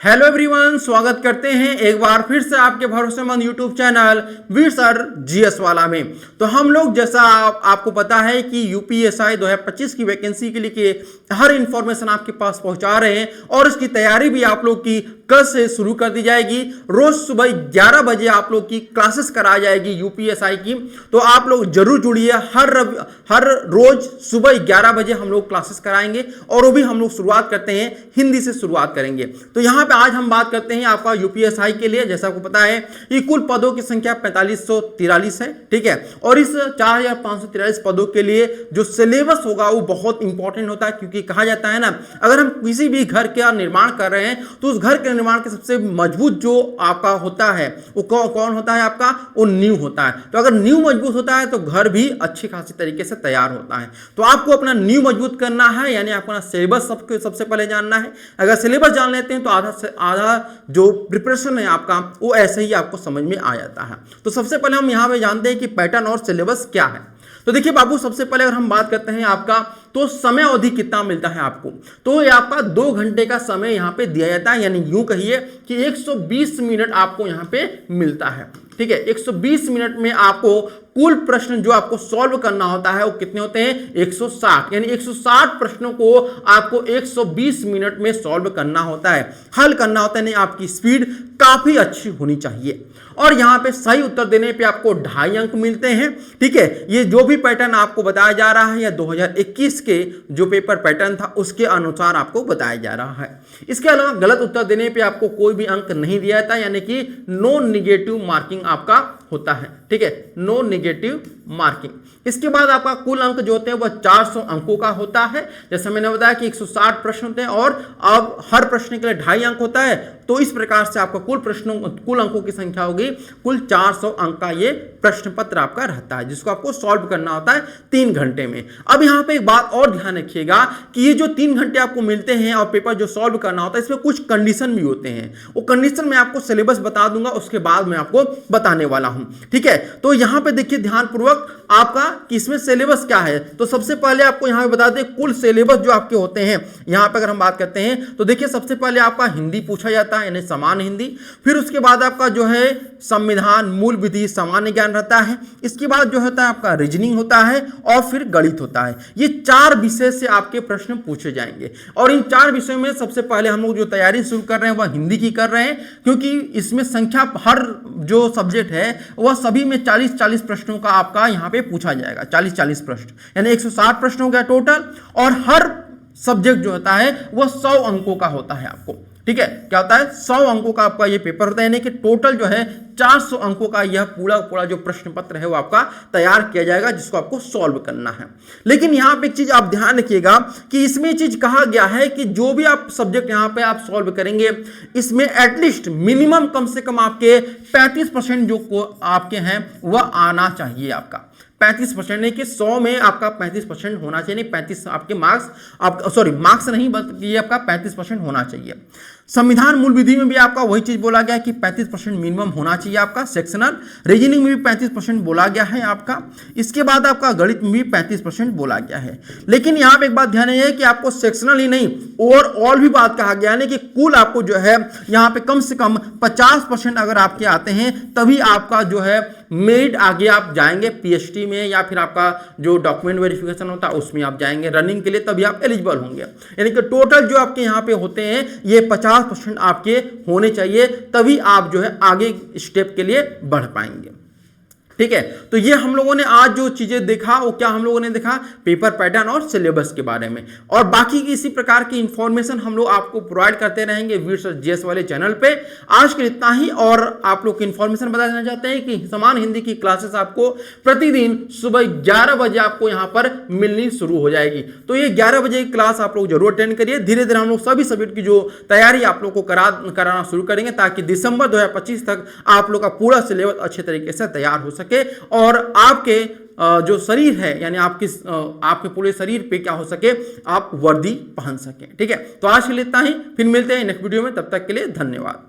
Hello everyone, स्वागत करते हैं एक बार फिर से आपके भरोसेमंद यूट्यूब चैनल वीर सर जीएस वाला में। तो हम लोग जैसा आपको पता है कि यूपीएसआई 2025 की वैकेंसी के लिए हर इंफॉर्मेशन आपके पास पहुंचा रहे हैं और इसकी तैयारी भी आप लोग की कल से शुरू कर दी जाएगी। रोज सुबह 11 बजे आप लोग की क्लासेस कराई जाएगी यूपीएसआई की, तो आप लोग जरूर जुड़िए। हर रोज सुबह 11 बजे हम लोग क्लासेस कराएंगे और वो भी हम लोग शुरुआत करते हैं हिंदी से शुरुआत करेंगे। तो यहाँ पे आज हम बात करते हैं आपका यूपीएसआई के लिए। जैसा आपको पता है कि कुल पदों की संख्या 4543 है, ठीक है। और इस 4543 पदों के लिए जो सिलेबस होगा वो बहुत इंपॉर्टेंट होता है, क्योंकि कहा जाता है ना, अगर हम किसी भी घर का निर्माण कर रहे हैं तो उस घर के निर्माण के सबसे मजबूत जो आपका होता है वो कौन होता है आपका, वो नींव होता है। तो अगर नींव मजबूत होता है तो घर भी अच्छी खासी तरीके से तैयार होता है। तो आपको अपना नींव मजबूत करना है, यानी आपको सिलेबस सबसे पहले जानना है। अगर सिलेबस जान लेते हैं तो आधा जो प्रिपरेशन है आपका वो ऐसे ही आपको समझ में आ जाता है। तो सबसे पहले हम यहाँ पे जानते हैं कि पैटर्न और सिलेबस क्या है। तो देखिए बाबू, सबसे पहले अगर हम बात करते हैं आपका, तो समय अवधि कितना मिलता है आपको, तो ये आपका 2 घंटे का समय यहाँ पे दिया जाता है, यानी यूं कहिए कि 120 मिनट आपको यहाँ पे मिलता है, ठीक है। 120 मिनट में आपको कुल प्रश्न जो आपको सॉल्व करना होता है वो कितने होते हैं, 160, यानी 160 प्रश्नों को आपको 120 मिनट में सॉल्व करना होता है, हल करना होता है। नहीं, आपकी स्पीड काफी अच्छी होनी चाहिए। और यहाँ पे सही उत्तर देने पे आपको 2.5 अंक मिलते हैं, ठीक है। ये जो भी पैटर्न आपको बताया जा रहा है या 2021 के जो पेपर पैटर्न था उसके अनुसार आपको बताया जा रहा है। इसके अलावा गलत उत्तर देने पे आपको कोई भी अंक नहीं दिया जाता, यानी कि नो निगेटिव मार्किंग आपका होता है, ठीक है, नो निगेटिव मार्किंग। इसके बाद आपका कुल अंक जो होते हैं वह 400 अंकों का होता है। जैसे मैंने बताया कि 160 प्रश्न होते हैं और अब हर प्रश्न के लिए 2.5 अंक होता है, तो इस प्रकार से आपका कुल अंकों की संख्या होगी कुल 400 अंक का ये प्रश्न पत्र आपका रहता है, जिसको आपको सॉल्व करना होता है 3 घंटे में। अब यहाँ पे एक बात और ध्यान रखिएगा कि ये जो 3 घंटे आपको मिलते हैं और पेपर जो सॉल्व करना होता है, इसमें कुछ कंडीशन भी होते हैं। वो कंडीशन मैं आपको सिलेबस बता दूंगा, उसके बाद मैं आपको बताने वाला हूं, ठीक है। तो यहाँ पे देखिए ध्यानपूर्वक आपका कि इसमें सिलेबस क्या है। तो सबसे पहले आपको यहाँ पे बता दें कुल सिलेबस जो आपके होते हैं। यहाँ पे अगर हम बात करते हैं तो देखिए सबसे पहले आपका हिंदी पूछा जाता है, यानी सामान्य हिंदी। फिर उसके बाद आपका जो है संविधान, मूल विधि, सामान्य ज्ञान रहता है। इसके बाद जो होता है आपका रीजनिंग होता है और फिर गणित होता है। ये 4 विषय से आपके प्रश्न पूछे जाएंगे और इन 4 विषयों में सबसे पहले हम लोग जो तैयारी शुरू कर रहे हैं वह हिंदी की कर रहे हैं, क्योंकि इसमें संख्या हर जो सब्जेक्ट है वह सभी में 40-40 प्रश्नों का आपका यहाँ पे पूछा जाएगा। 40-40 प्रश्न यानी 160 प्रश्न हो गया टोटल, और हर सब्जेक्ट जो होता है वह 100 अंकों का होता है आपको, ठीक है। क्या होता है, 100 अंकों का आपका ये पेपर होता है, यानी कि टोटल जो है 400 अंकों का यह पूरा जो प्रश्न पत्र है वो आपका तैयार किया जाएगा, जिसको आपको सॉल्व करना है। लेकिन यहाँ पे एक चीज आप ध्यान रखिएगा कि इसमें चीज कहा गया है कि जो भी आप सब्जेक्ट यहाँ पे आप सॉल्व करेंगे, इसमें एटलीस्ट मिनिमम कम से कम आपके 35% जो आपके हैं वह आना चाहिए आपका। 35% नहीं कि 100 में आपका 35% होना चाहिए, नहीं 35 आपके मार्क्स नहीं, बल्कि ये आपका 35% होना चाहिए। संविधान मूल विधि में भी आपका वही चीज बोला गया है कि 35% मिनिमम होना चाहिए आपका। सेक्शनल रीजनिंग में भी 35% बोला गया है आपका। इसके बाद आपका गणित में भी 35% बोला गया है। लेकिन यहाँ पे एक बात ध्यान है कि आपको सेक्शनल ही नहीं, ओवरऑल भी बात कहा गया है कि कुल आपको जो है यहाँ पे कम से कम 50% अगर आपके आते हैं तभी आपका जो है मेरिट आगे आप जाएंगे पीएचडी में, या फिर आपका जो डॉक्यूमेंट वेरिफिकेशन होता है उसमें आप जाएंगे रनिंग के लिए, तभी आप एलिजिबल होंगे। यानी कि टोटल जो आपके यहाँ पे होते हैं ये 50% आपके होने चाहिए, तभी आप जो है आगे स्टेप के लिए बढ़ पाएंगे, ठीक है। तो ये हम लोगों ने आज जो चीजें देखा वो क्या हम लोगों ने देखा, पेपर पैटर्न और सिलेबस के बारे में, और बाकी की इसी प्रकार की इंफॉर्मेशन हम लोग आपको प्रोवाइड करते रहेंगे वीर सर जीएस वाले चैनल पे। आज के लिए इतना ही, और आप लोग की इंफॉर्मेशन बता देना चाहते हैं कि समान हिंदी की क्लासेस आपको प्रतिदिन सुबह 11 बजे आपको यहाँ पर मिलनी शुरू हो जाएगी। तो ये 11 बजे की क्लास आप लोग जरूर अटेंड करिए। धीरे धीरे हम लोग सभी सब्जेक्ट की जो तैयारी आप लोग को कराना शुरू करेंगे, ताकि दिसंबर 2025 तक आप लोग का पूरा सिलेबस अच्छे तरीके से तैयार हो सके और आपके जो शरीर है, यानी आपके पूरे शरीर पे क्या हो सके, आप वर्दी पहन सके, ठीक है। तो आज के लिए इतना ही, फिर मिलते हैं नेक्स्ट वीडियो में, तब तक के लिए धन्यवाद।